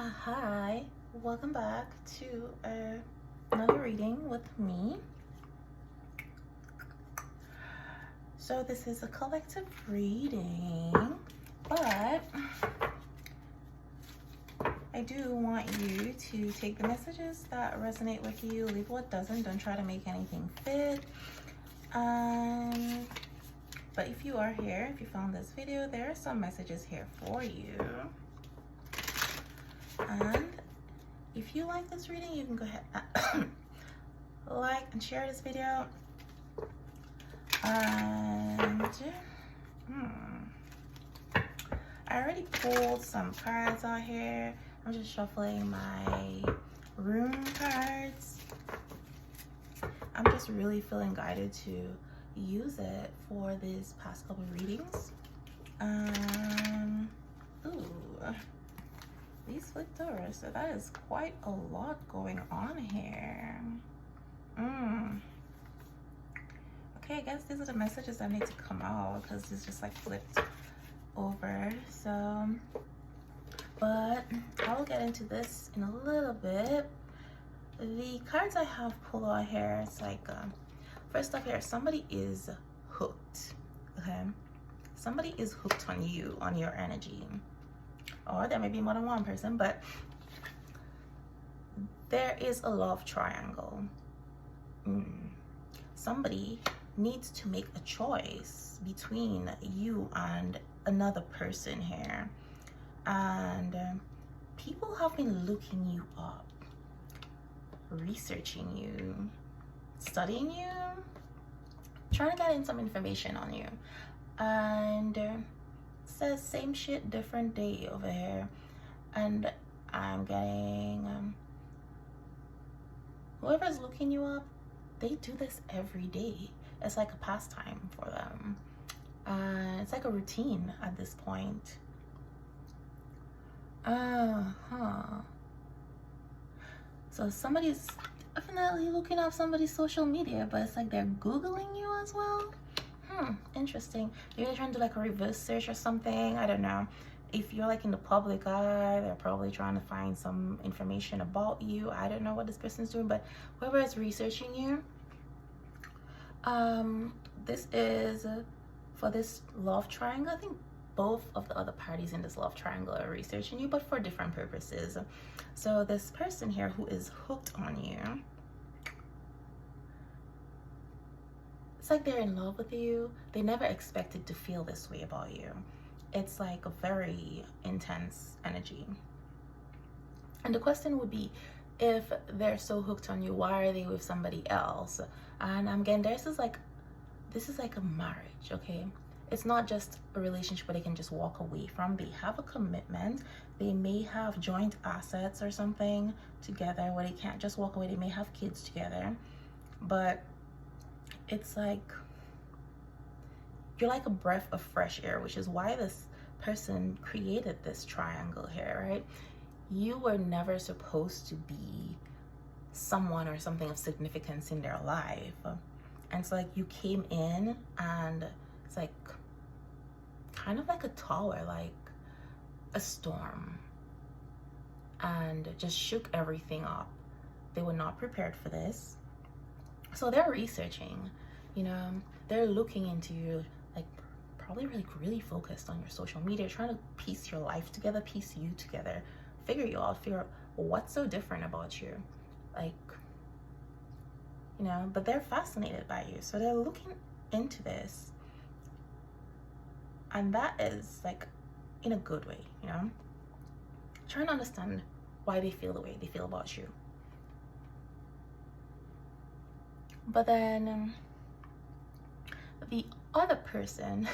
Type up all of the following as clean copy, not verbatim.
Hi, welcome back to another reading with me. So this is a collective reading, but I do want you to take the messages that resonate with you, leave what doesn't. Don't try to make anything fit. But if you are here, if you found this video, there are some messages here for you. And if you like this reading, you can go ahead like and share this video. And I already pulled some cards out here. I'm just shuffling my room cards. I'm just really feeling guided to use it for these past couple readings. These flipped over, so that is quite a lot going on here. Okay, I guess these are the messages that need to come out because it's just like flipped over. So, but I will get into this in a little bit. The cards I have pulled out here, it's like first up here, somebody is hooked. Okay, somebody is hooked on you, on your energy. Or there may be more than one person, but there is a love triangle. Somebody needs to make a choice between you and another person here. And people have been looking you up, researching you, studying you, trying to get in some information on you. And says same shit, different day over here. And I'm getting whoever's looking you up, they do this every day. It's like a pastime for them. It's like a routine at this point. So somebody's definitely looking up somebody's social media, but it's like they're Googling you as well. Interesting. Maybe they're trying to do like a reverse search or something. I don't know. If you're like in the public eye, they're probably trying to find some information about you. I don't know what this person's doing, but whoever is researching you, this is for this love triangle. I think both of the other parties in this love triangle are researching you, but for different purposes. So this person here who is hooked on you, it's like they're in love with you. They never expected to feel this way about you. It's like a very intense energy. And the question would be, if they're so hooked on you, why are they with somebody else? And I'm getting this is like a marriage, okay? It's not just a relationship where they can just walk away from. They have a commitment. They may have joint assets or something together where they can't just walk away. They may have kids together, but it's like you're like a breath of fresh air, which is why this person created this triangle here, right? You were never supposed to be someone or something of significance in their life. And it's like you came in and it's like kind of like a tower, like a storm, and just shook everything up. They were not prepared for this. So they're researching, you know, they're looking into you, like probably really focused on your social media, trying to piece your life together, piece you together, figure you out, figure out what's so different about you, like, you know, but they're fascinated by you. So they're looking into this. And that is like in a good way, you know, trying to understand why they feel the way they feel about you. But then the other person,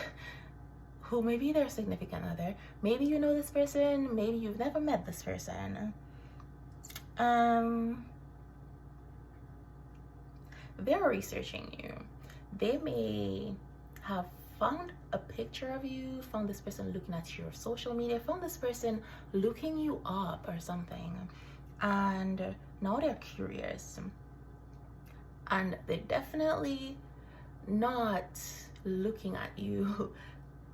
who maybe their significant other, maybe you know this person, maybe you've never met this person, they're researching you. They may have found a picture of you, found this person looking at your social media, found this person looking you up or something, and now they're curious. And they're definitely not looking at you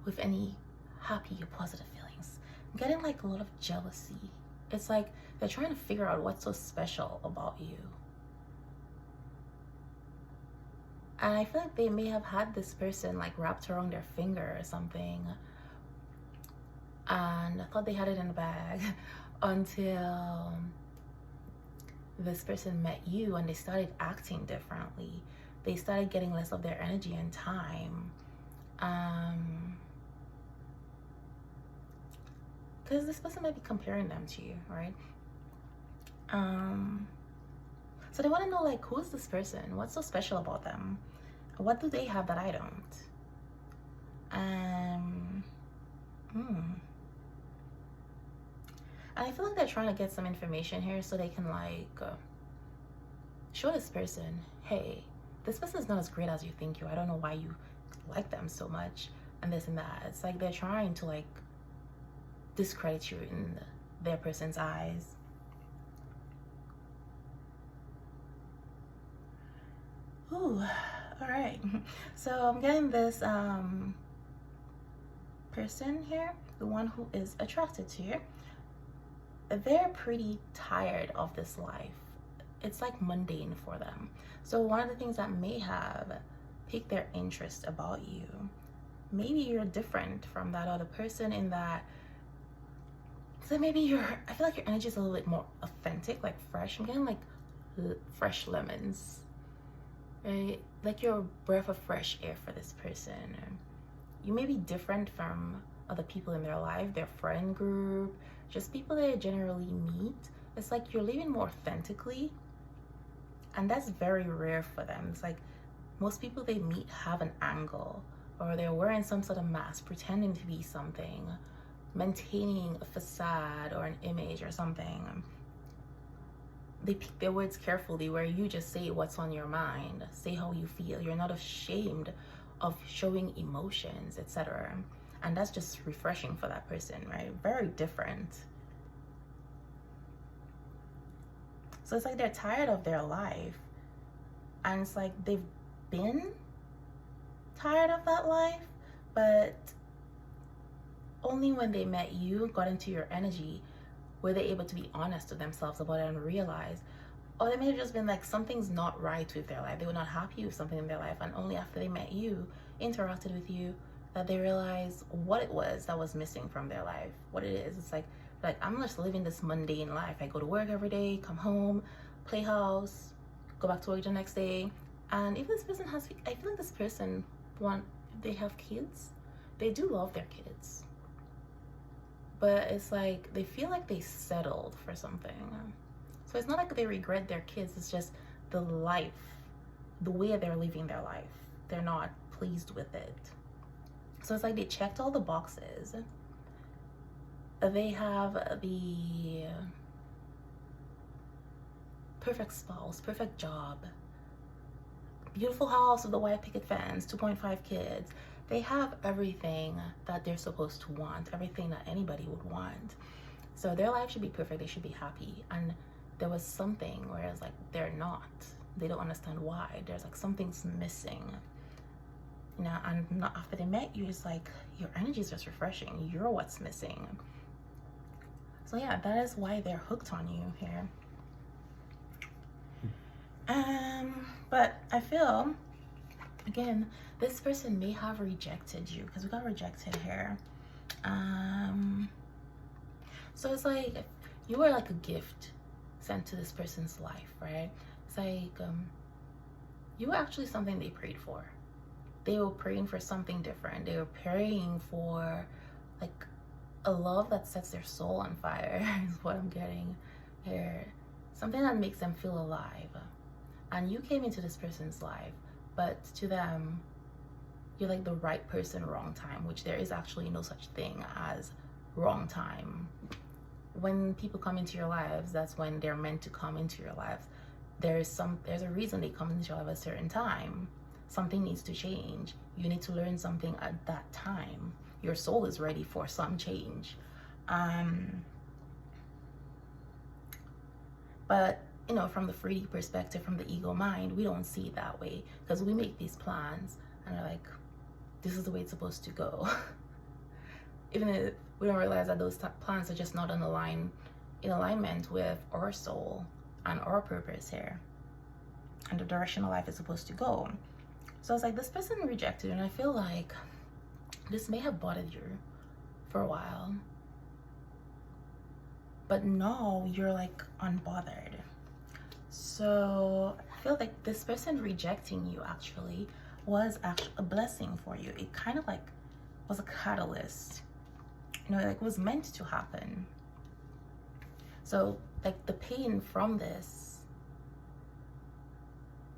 with any happy or positive feelings. I'm getting like a lot of jealousy It's like they're trying to figure out what's so special about you. And I feel like they may have had this person like wrapped around their finger or something, and I thought they had it in the bag until this person met you and they started acting differently. They started getting less of their energy and time. Because this person might be comparing them to you, right? So they want to know, like, who's this person? What's so special about them? What do they have that I don't? And I feel like they're trying to get some information here so they can like show this person, hey, this person is not as great as you think you. I don't know why you like them so much, and this and that. It's like they're trying to like discredit you in their person's eyes. Ooh, all right. So I'm getting this person here, the one who is attracted to you. They're pretty tired of this life. It's like mundane for them. So one of the things that may have piqued their interest about you, maybe you're different from that other person in that, so maybe I feel like your energy is a little bit more authentic, like fresh. I'm getting like fresh lemons, right? Like you're a breath of fresh air for this person. You may be different from other people in their life, their friend group, just people they generally meet. It's like you're living more authentically, and that's very rare for them. It's like most people they meet have an angle, or they're wearing some sort of mask, pretending to be something, maintaining a facade or an image or something. They pick their words carefully, where you just say what's on your mind, say how you feel. You're not ashamed of showing emotions, etc. And that's just refreshing for that person, right? Very different. So it's like they're tired of their life, and it's like they've been tired of that life, but only when they met you, got into your energy, were they able to be honest with themselves about it and realize, or they may have just been like, something's not right with their life. They were not happy with something in their life, and only after they met you, interacted with you, that they realize what it was that was missing from their life, what it is. It's like I'm just living this mundane life. I go to work every day, come home, play house, go back to work the next day. And if this person has, I feel like this person if they have kids, they do love their kids, but it's like they feel like they settled for something. So it's not like they regret their kids, it's just the life, the way they're living their life, they're not pleased with it. So it's like they checked all the boxes. They have the perfect spouse, perfect job, beautiful house with the white picket fence, 2.5 kids. They have everything that they're supposed to want, everything that anybody would want. So their life should be perfect, they should be happy. And there was something where it's like they're not. They don't understand why. There's like something's missing. You know, and not after they met you, it's like your energy is just refreshing. You're what's missing. So yeah, that is why they're hooked on you here. But I feel, again, this person may have rejected you, because we got rejected here. So it's like you were like a gift sent to this person's life, right? It's like you were actually something they prayed for. They were praying for something different. They were praying for like a love that sets their soul on fire is what I'm getting here. Something that makes them feel alive. And you came into this person's life, but to them, you're like the right person, wrong time, which there is actually no such thing as wrong time. When people come into your lives, that's when they're meant to come into your lives. There's a reason they come into your life at a certain time. Something needs to change. You need to learn something at that time. Your soul is ready for some change. But you know, from the 3D perspective, from the ego mind, we don't see it that way, because we make these plans and they're like, this is the way it's supposed to go. Even if we don't realize that those plans are just not on the line in alignment with our soul and our purpose here and the direction of life is supposed to go. So it's like this person rejected you, and I feel like this may have bothered you for a while, but now you're like unbothered. So I feel like this person rejecting you actually was actually a blessing for you. It kind of like was a catalyst, you know, like it was meant to happen. So like the pain from this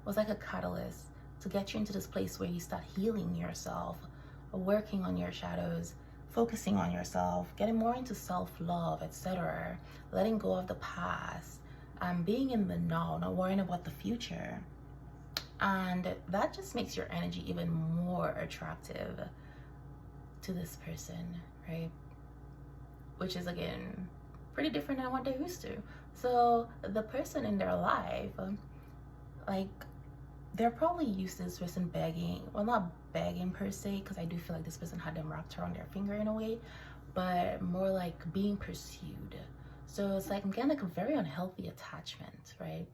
was like a catalyst to get you into this place where you start healing yourself, working on your shadows, focusing on yourself, getting more into self-love, etc., letting go of the past, being in the now, not worrying about the future. And that just makes your energy even more attractive to this person, right? Which is, again, pretty different than what they're used to. So the person in their life, like, they're probably used to this person begging, well, not begging per se, because I do feel like this person had them wrapped around their finger in a way, but more like being pursued. So it's like, I'm getting like a very unhealthy attachment, right?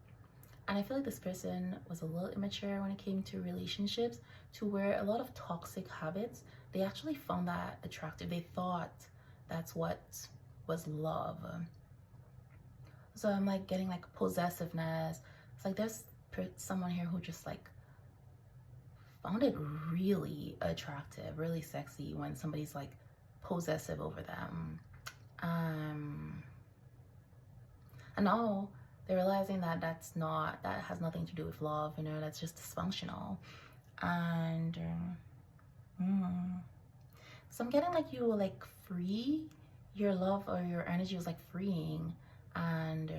And I feel like this person was a little immature when it came to relationships, to where a lot of toxic habits, they actually found that attractive. They thought that's what was love. So I'm like getting like possessiveness. It's like there's someone here who just like found it really attractive, really sexy when somebody's like possessive over them. And now they're realizing that that has nothing to do with love, you know, that's just dysfunctional. And so I'm getting like you were like free, your love or your energy was like freeing, and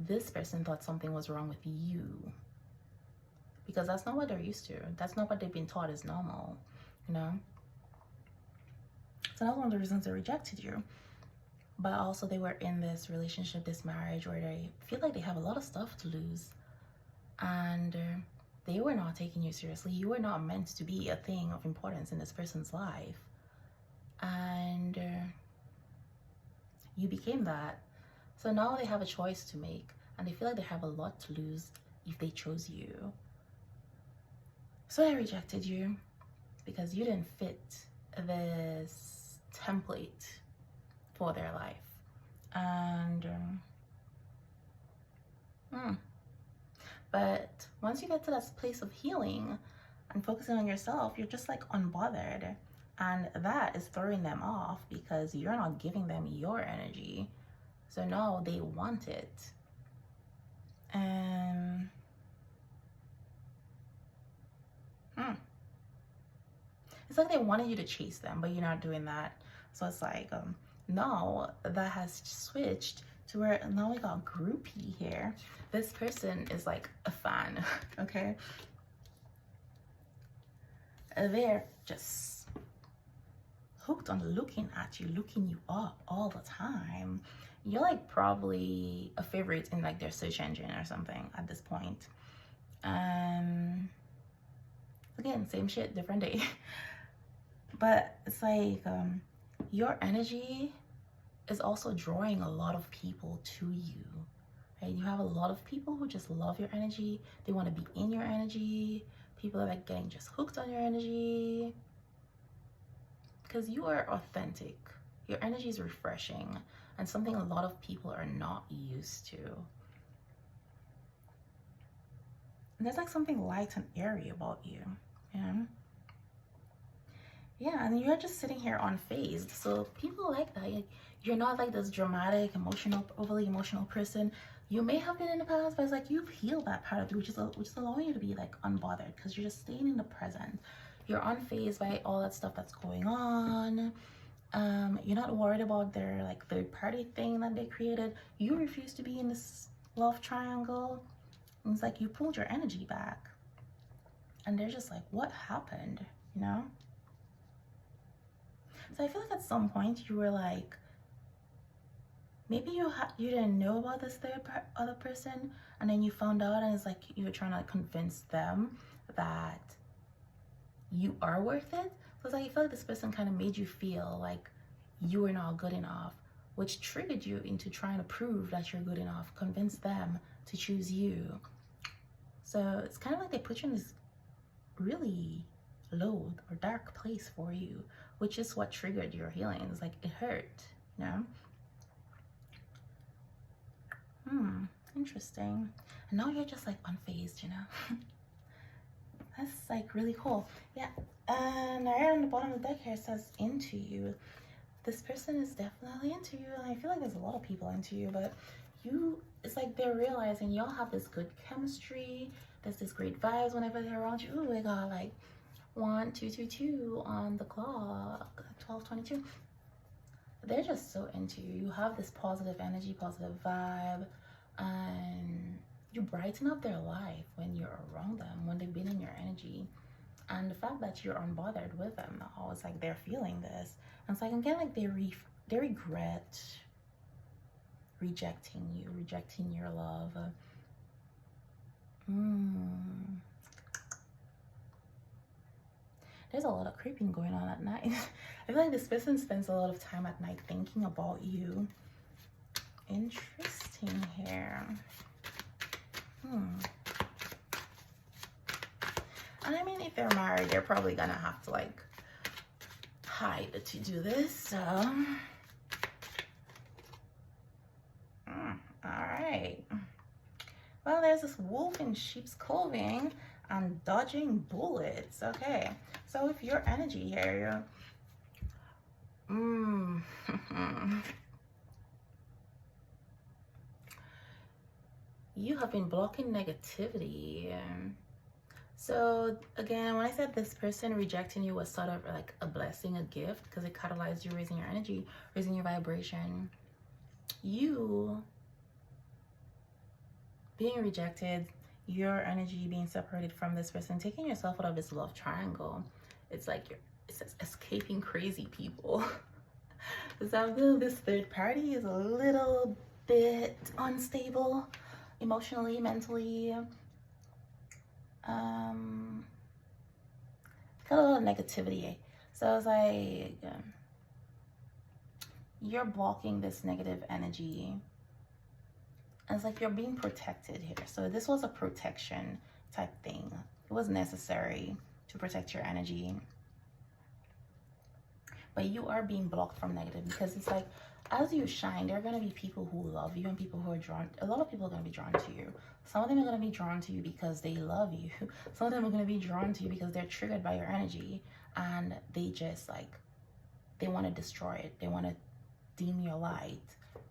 this person thought something was wrong with you, because that's not what they're used to. That's not what they've been taught is normal, you know? So that's one of the reasons they rejected you. But also they were in this relationship, this marriage, where they feel like they have a lot of stuff to lose. And they were not taking you seriously. You were not meant to be a thing of importance in this person's life. And you became that. So now they have a choice to make. And they feel like they have a lot to lose if they chose you. So I rejected you because you didn't fit this template for their life. And but once you get to that place of healing and focusing on yourself, you're just like unbothered, and that is throwing them off because you're not giving them your energy. So now they want it. And it's like they wanted you to chase them, but you're not doing that. So it's like now that has switched to where now we got groupie here. This person is like a fan, okay? They're just hooked on looking at you, looking you up all the time. You're like probably a favorite in like their search engine or something at this point. Again, same shit, different day. But it's like your energy is also drawing a lot of people to you, right? You have a lot of people who just love your energy. They want to be in your energy. People are like getting just hooked on your energy because you are authentic. Your energy is refreshing and something a lot of people are not used to. And there's like something light and airy about you, you know? Yeah, and you're just sitting here unfazed. So people like that. You're not like this dramatic, overly emotional person. You may have been in the past, but it's like you've healed that part of you, which is allowing you to be like unbothered because you're just staying in the present. You're unfazed by all that stuff that's going on. You're not worried about their like third-party thing that they created. You refuse to be in this love triangle. And it's like you pulled your energy back. And they're just like, what happened? You know? So I feel like at some point you were like, maybe you didn't know about this other person, and then you found out, and it's like you were trying to convince them that you are worth it. So it's like I feel like this person kind of made you feel like you were not good enough, which triggered you into trying to prove that you're good enough, convince them to choose you. So it's kind of like they put you in this really low or dark place for you, which is what triggered your healing. It's like it hurt, you know? Interesting. And now you're just like unfazed, you know? That's like really cool. Yeah. And right on the bottom of the deck here it says into you. This person is definitely into you, and I feel like there's a lot of people into you, but it's like they're realizing y'all have this good chemistry. There's this great vibes whenever they're around you. Ooh, we got like 1 2 2 2 on the clock, 12:22. They're just so into you. You have this positive energy, positive vibe, and you brighten up their life when you're around them, when they've been in your energy. And the fact that you're unbothered with them now, it's like they're feeling this. And it's like, again, like they regret rejecting you, rejecting your love. There's a lot of creeping going on at night. I feel like this person spends a lot of time at night thinking about you. Interesting here. And I mean, if they're married, they're probably gonna have to like hide to do this. So, all right. Well, there's this wolf in sheep's clothing and dodging bullets. Okay, so if your energy here, you have been blocking negativity. So again, when I said this person rejecting you was sort of like a blessing, a gift, because it catalyzed you raising your energy, raising your vibration. You being rejected, your energy being separated from this person, taking yourself out of this love triangle. It's like it's escaping crazy people. So this third party is a little bit unstable emotionally, mentally. Got a little negativity. So it's like you're blocking this negative energy. And it's like you're being protected here. So this was a protection type thing. It was necessary to protect your energy. But you are being blocked from negative, because it's like as you shine, there are going to be people who love you and people who are drawn. A lot of people are going to be drawn to you. Some of them are going to be drawn to you because they love you. Some of them are going to be drawn to you because they're triggered by your energy, and they just like, they want to destroy it. They want to dim your light,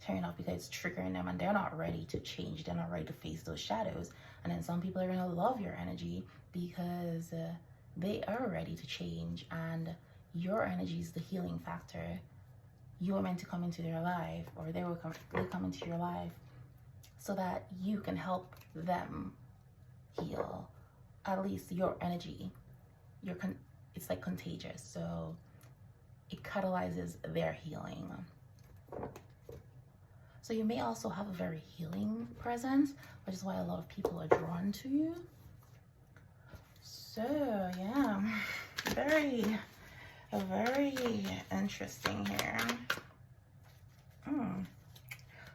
turn it off because it's triggering them, and they're not ready to change. They're not ready to face those shadows. And then some people are going to love your energy because they are ready to change, and your energy is the healing factor. You were meant to come into their life, or they come into your life so that you can help them heal. At least your energy, it's like contagious, so it catalyzes their healing. So you may also have a very healing presence, which is why a lot of people are drawn to you. So yeah, very interesting here.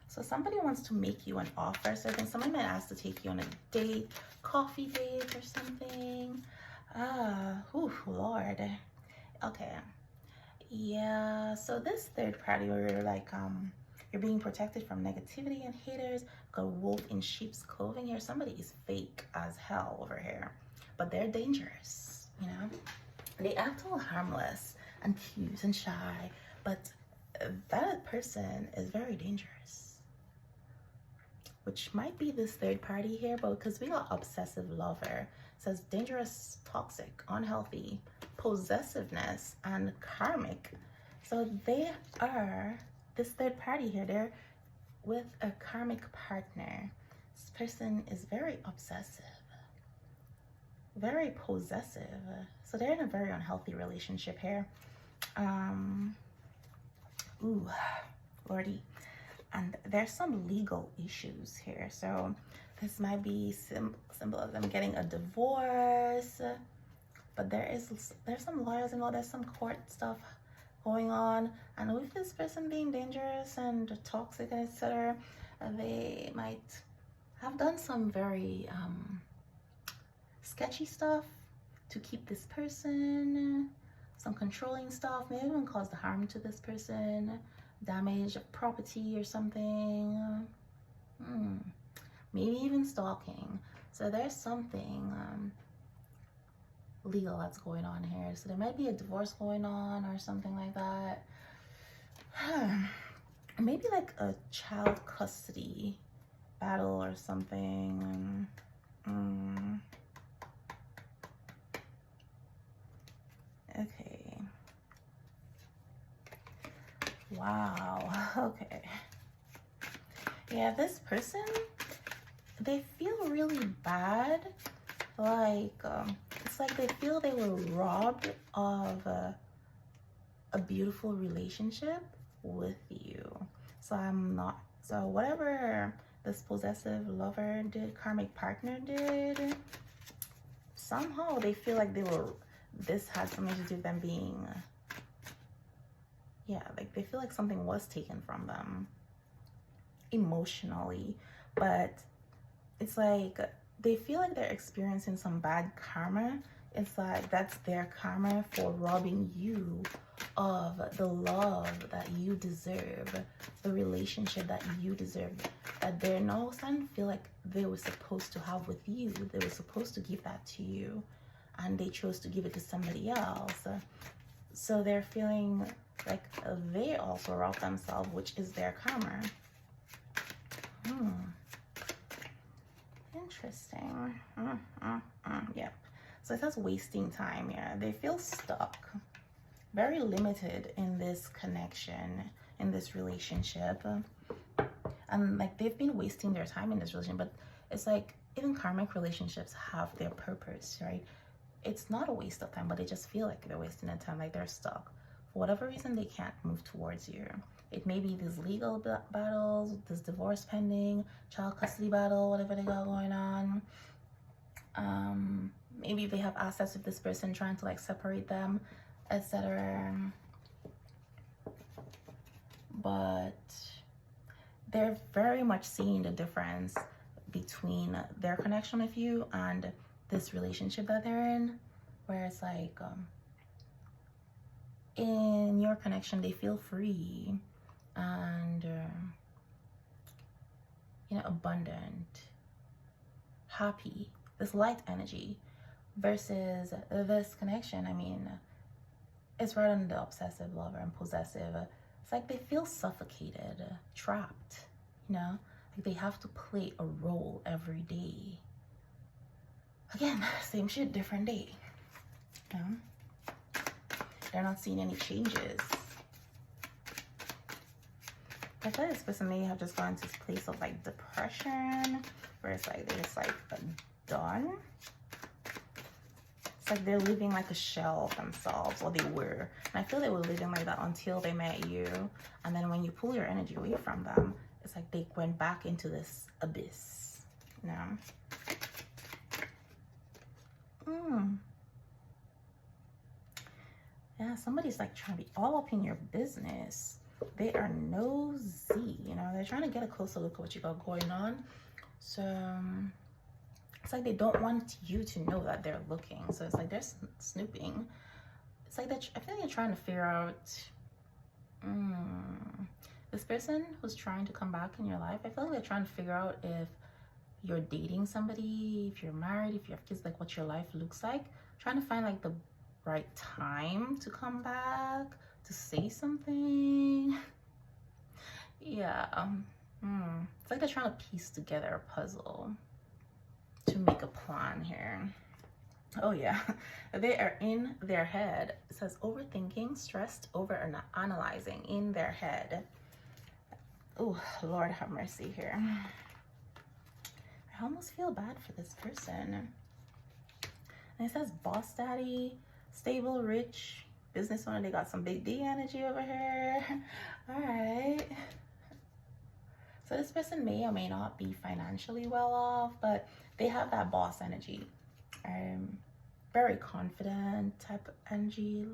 So somebody wants to make you an offer. So I think somebody might ask to take you on a date, coffee date or something. Lord. Okay. Yeah, so this third party where you're like, you're being protected from negativity and haters. Got a wolf in sheep's clothing here. Somebody is fake as hell over here, but they're dangerous, you know? They act all harmless and cute and shy, but that person is very dangerous, which might be this third party here, but because we got obsessive lover, it says dangerous, toxic, unhealthy, possessiveness, and karmic. So they are this third party here. They're with a karmic partner. This person is very obsessive, very possessive. So they're in a very unhealthy relationship here. Lordy. And there's some legal issues here. So this might be symbol of them getting a divorce, but there's some lawyers involved. There's some court stuff going on. And with this person being dangerous and toxic and etc., they might have done some very sketchy stuff to keep this person, some controlling stuff, maybe even caused harm to this person, damage of property or something, maybe even stalking. So there's something legal that's going on here. So there might be a divorce going on or something like that. Maybe like a child custody battle or something. Okay. Wow. Okay. Yeah, this person, they feel really bad. Like, it's like they feel they were robbed of a beautiful relationship with you. So whatever this possessive lover did, karmic partner did, somehow they feel like this had something to do with them being, like they feel like something was taken from them emotionally, but it's like they feel like they're experiencing some bad karma. It's like that's their karma for robbing you of the love that you deserve, the relationship that you deserve, that they're now starting to feel like they were supposed to have with you. They were supposed to give that to you, and they chose to give it to somebody else. So they're feeling like they also robbed themselves, which is their karma. Interesting. Yep. So it says wasting time. Yeah, they feel stuck, very limited in this connection, in this relationship, and like they've been wasting their time in this relationship. But it's like even karmic relationships have their purpose, right? It's not a waste of time, but they just feel like they're wasting their time, like they're stuck. For whatever reason, they can't move towards you. It may be these legal battles, this divorce pending, child custody battle, whatever they got going on. Maybe they have assets with this person trying to like separate them, etc. But they're very much seeing the difference between their connection with you and this relationship that they're in, where it's like in your connection they feel free and abundant, happy, this light energy, versus this connection, I mean, it's right under the obsessive lover and possessive. It's like they feel suffocated, trapped, like they have to play a role every day. Again, same shit, different day. They're not seeing any changes. I feel like this person may have just gone to this place of like depression, where it's like they're just like done. It's like they're living like a shell of themselves, or they were. And I feel they were living like that until they met you. And then when you pull your energy away from them, it's like they went back into this abyss. Yeah, somebody's like trying to be all up in your business. They are nosy, they're trying to get a closer look at what you got going on. So it's like they don't want you to know that they're looking. So it's like they're snooping. It's like I feel like they're trying to figure out this person who's trying to come back in your life. I feel like they're trying to figure out if you're dating somebody, if you're married, if you have kids, like what your life looks like. Trying to find like the right time to come back, to say something. Yeah. It's like they're trying to piece together a puzzle to make a plan here. Oh yeah, they are in their head. It says overthinking, stressed, over analyzing in their head. Oh, Lord have mercy here. I almost feel bad for this person. And it says boss daddy, stable, rich, business owner. They got some big D energy over here. All right. So this person may or may not be financially well off, but they have that boss energy. Very confident type of energy.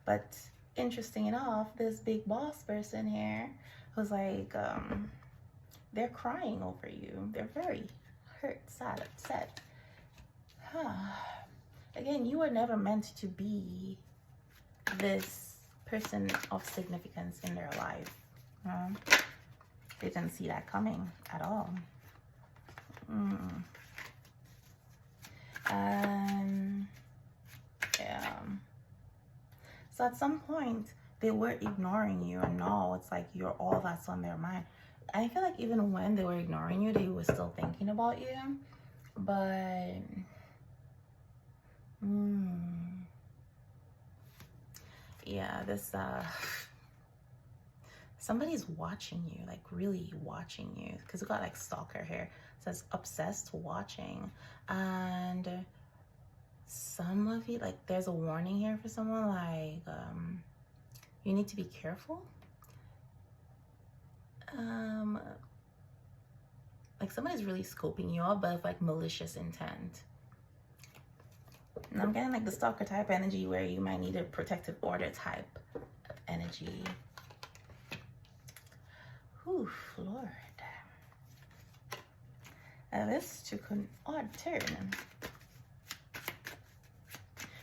But interesting enough, this big boss person here was like, they're crying over you. They're very hurt, sad, upset. Again, you were never meant to be this person of significance in their life. They didn't see that coming at all. Yeah. So at some point, they were ignoring you, and now it's like you're all that's on their mind. I feel like even when they were ignoring you, they were still thinking about you. But yeah, this somebody's watching you, like really watching you, because we got like stalker here. It says obsessed watching. And some of you, like, there's a warning here for someone, like you need to be careful. Like somebody's really scoping you out, but with like malicious intent. And I'm getting like the stalker type energy where you might need a protective order type of energy. Whew, Lord. This took an odd turn.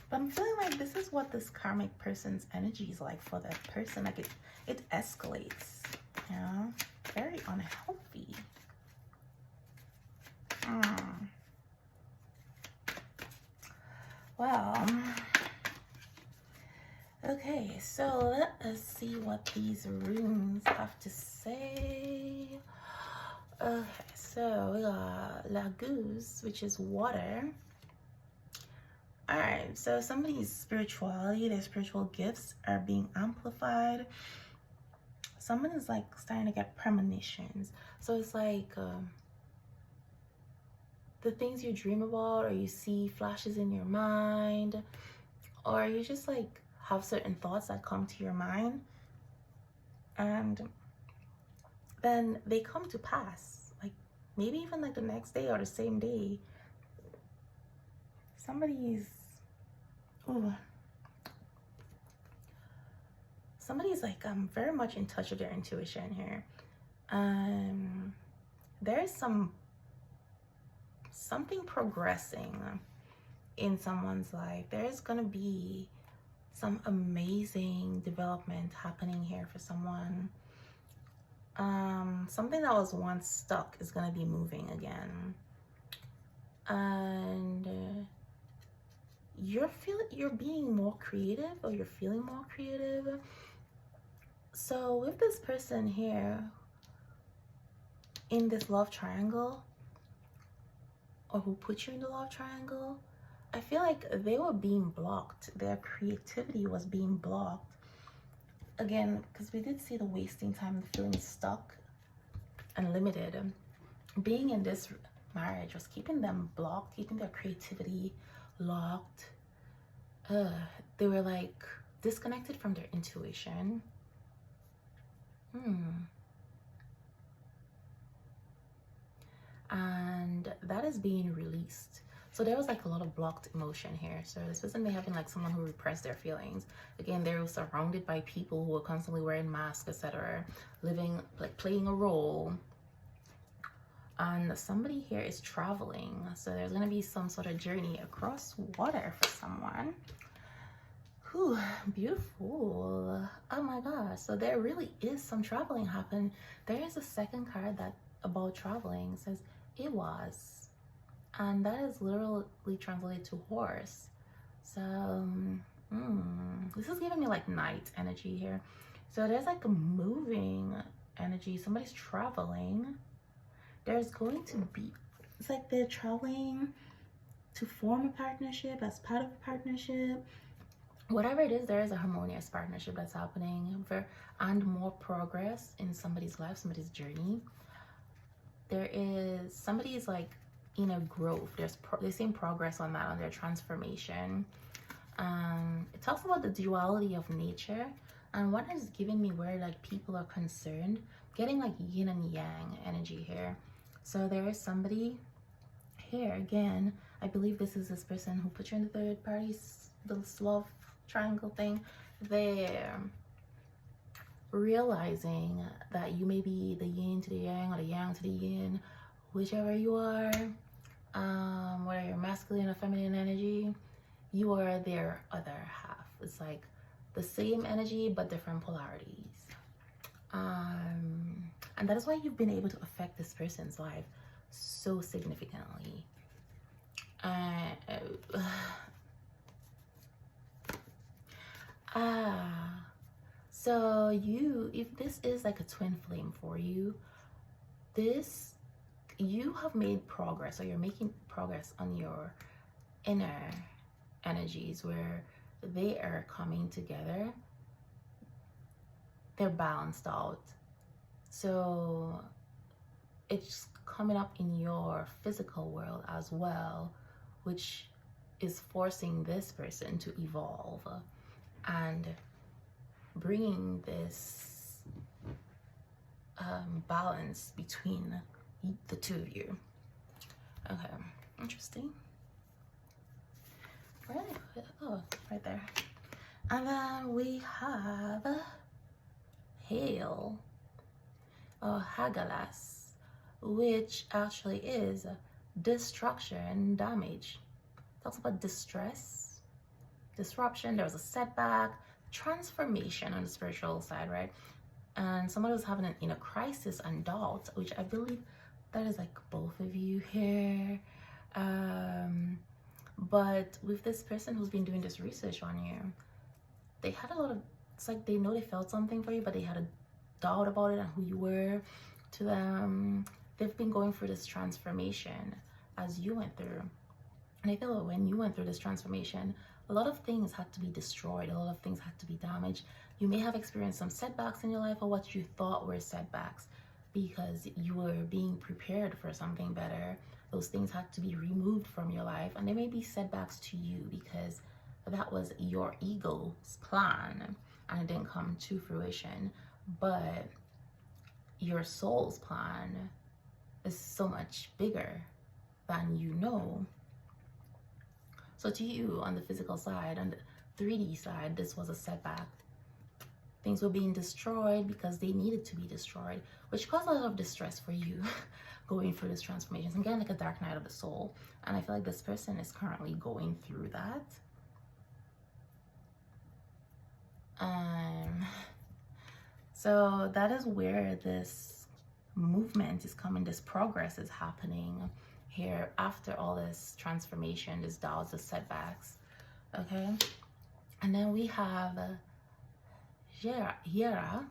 But I'm feeling like this is what this karmic person's energy is like for that person. Like it escalates, you know? Very unhealthy. Well, okay, so let us see what these runes have to say. Okay, so we got La Goose, which is water. All right, so somebody's spirituality, their spiritual gifts are being amplified. Someone is like starting to get premonitions. So it's like the things you dream about, or you see flashes in your mind, or you just like have certain thoughts that come to your mind, and then they come to pass, like maybe even like the next day or the same day. Somebody's like very much in touch with their intuition here. There's something progressing in someone's life. There's gonna be some amazing development happening here for someone. Something that was once stuck is gonna be moving again, and you're being more creative, or you're feeling more creative. So with this person here in this love triangle, or who put you in the love triangle, I feel like they were being blocked. Their creativity was being blocked. Again, because we did see the wasting time, the feeling stuck and limited. Being in this marriage was keeping them blocked, keeping their creativity locked. They were like disconnected from their intuition. And that is being released. So there was like a lot of blocked emotion here. So this person may have been like someone who repressed their feelings. Again, they were surrounded by people who were constantly wearing masks, etc., living, like playing a role. And somebody here is traveling. So there's going to be some sort of journey across water for someone. Whew, beautiful. Oh my gosh. So there really is some traveling happen. There is a second card that about traveling. It says it was, and that is literally translated to horse. So this is giving me like night energy here. So there's like a moving energy. Somebody's traveling. There's going to be, it's like they're traveling to form a partnership, as part of a partnership. Whatever it is, there is a harmonious partnership that's happening, and more progress in somebody's life, somebody's journey. There is, somebody is like in a growth. They're seeing progress on that, on their transformation. It talks about the duality of nature, and what is giving me where like people are concerned, getting like yin and yang energy here. So there is somebody here, again, I believe this is this person who put you in the third party's little love triangle thing. they're realizing that you may be the yin to the yang or the yang to the yin, whichever you are, whether you're masculine or feminine energy, you are their other half. It's like the same energy but different polarities. And that is why you've been able to affect this person's life so significantly. So if this is like a twin flame for you, you have made progress, or you're making progress on your inner energies where they are coming together. They're balanced out. So it's coming up in your physical world as well, which is forcing this person to evolve and bringing this balance between the two of you. Okay, interesting. Right, oh, right there. And then we have hail, or hagalas, which actually is destruction, damage. Talks about distress, disruption. There was a setback, transformation on the spiritual side, right? And somebody was having an inner crisis and doubt, which I believe that is like both of you here. But with this person who's been doing this research on you, they had a lot of, it's like they know they felt something for you, but they had a doubt about it and who you were to them. They've been going through this transformation as you went through. And I feel that when you went through this transformation, a lot of things had to be destroyed. A lot of things had to be damaged. You may have experienced some setbacks in your life, or what you thought were setbacks, because you were being prepared for something better. Those things had to be removed from your life. And there may be setbacks to you because that was your ego's plan and it didn't come to fruition. But your soul's plan is so much bigger than you know. So to you, on the physical side, on the 3D side, this was a setback. Things were being destroyed because they needed to be destroyed, which caused a lot of distress for you going through this transformation. It's again like a dark night of the soul. And I feel like this person is currently going through that. So that is where this movement is coming, this progress is happening here after all this transformation, this doubts, the setbacks. Okay, and then we have Jera,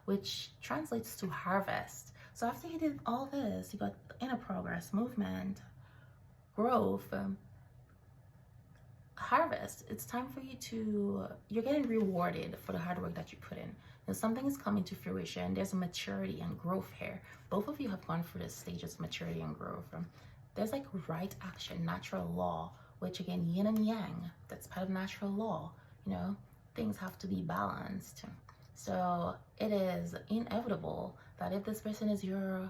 which translates to harvest. So after you did all this, you got inner progress, movement, growth, harvest. It's time for you to, you're getting rewarded for the hard work that you put in. And something is coming to fruition. There's a maturity and growth here. Both of you have gone through this stage of maturity and growth. There's like right action, natural law, which again, yin and yang, that's part of natural law. You know, things have to be balanced. So it is inevitable that if this person is your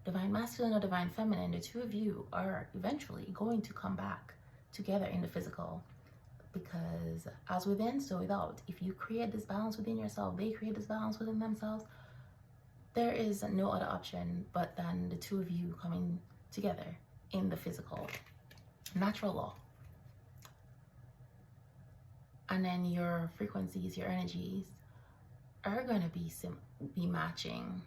divine masculine or divine feminine, the two of you are eventually going to come back together in the physical. Because as within, so without. If you create this balance within yourself, they create this balance within themselves, there is no other option but then the two of you coming together in the physical. Natural law. And then your frequencies, your energies are going to be matching.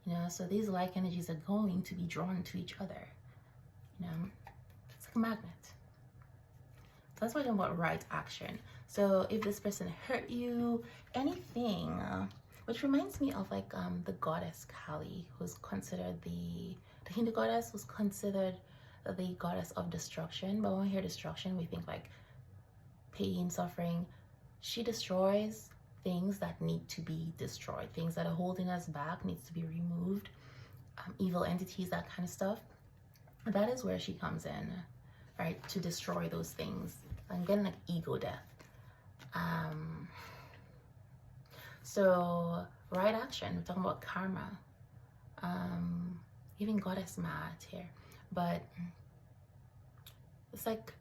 You know, so these like energies are going to be drawn to each other. You know, it's like a magnet. So that's what I'm talking about, right action. So if this person hurt you, anything, which reminds me of like the goddess Kali, who's considered the Hindu goddess, was considered the goddess of destruction. But when we hear destruction, we think like pain, suffering. She destroys things that need to be destroyed. Things that are holding us back needs to be removed. Evil entities, that kind of stuff. That is where she comes in, right? To destroy those things. I'm getting like ego death. So right action, we're talking about karma. Even goddess Maat here. But it's like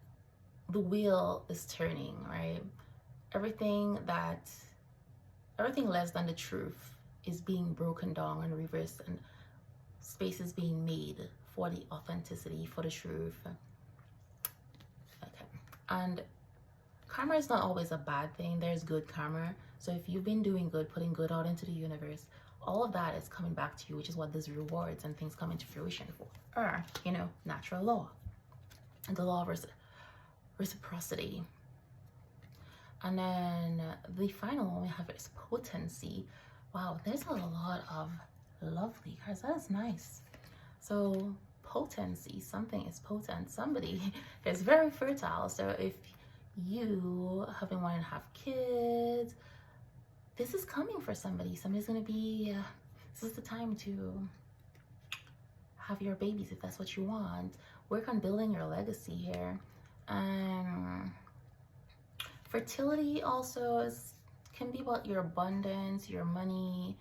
the wheel is turning, right? everything less than the truth is being broken down and reversed, and space is being made for the authenticity, for the truth. Okay. And karma is not always a bad thing. There's good karma. So if you've been doing good, putting good out into the universe, all of that is coming back to you, which is what these rewards and things come into fruition for. Or, you know, natural law. The law of reciprocity. And then the final one we have is potency. Wow, there's a lot of lovely cards. That is nice. So potency, something is potent. Somebody is very fertile. So if you have been wanting to have kids, this is coming for somebody. Somebody's going to be, this is the time to have your babies if that's what you want. Work on building your legacy here. Fertility also can be about your abundance, your money,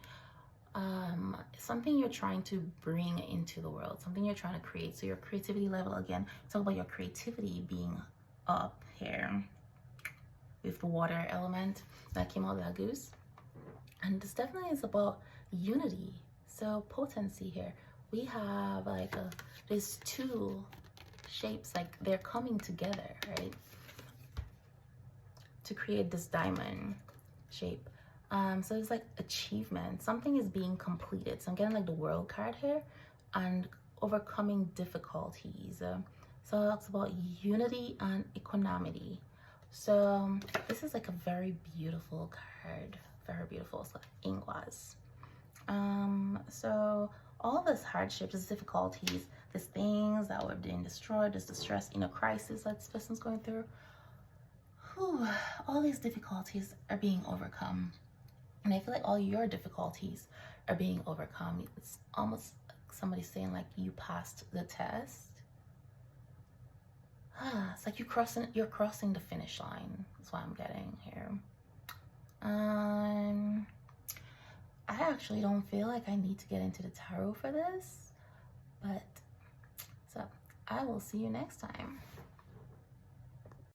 something you're trying to bring into the world, something you're trying to create. So your creativity level, again, talk about your creativity being up here with the water element that came out of that goose. And this definitely is about unity. So potency here, we have like these two shapes, like they're coming together, right, to create this diamond shape. So it's like achievement, something is being completed. So I'm getting like the world card here, and overcoming difficulties. So it's about unity and equanimity. So this is like a very beautiful card, very beautiful. It's like ingwas. So all this hardships, these difficulties, these things that were being destroyed, this distress, in a crisis that this person's going through, all these difficulties are being overcome. And I feel like all your difficulties are being overcome. It's almost like somebody saying like you passed the test. It's like you're crossing the finish line. That's what I'm getting here. I actually don't feel like I need to get into the tarot for this, but so I will see you next time.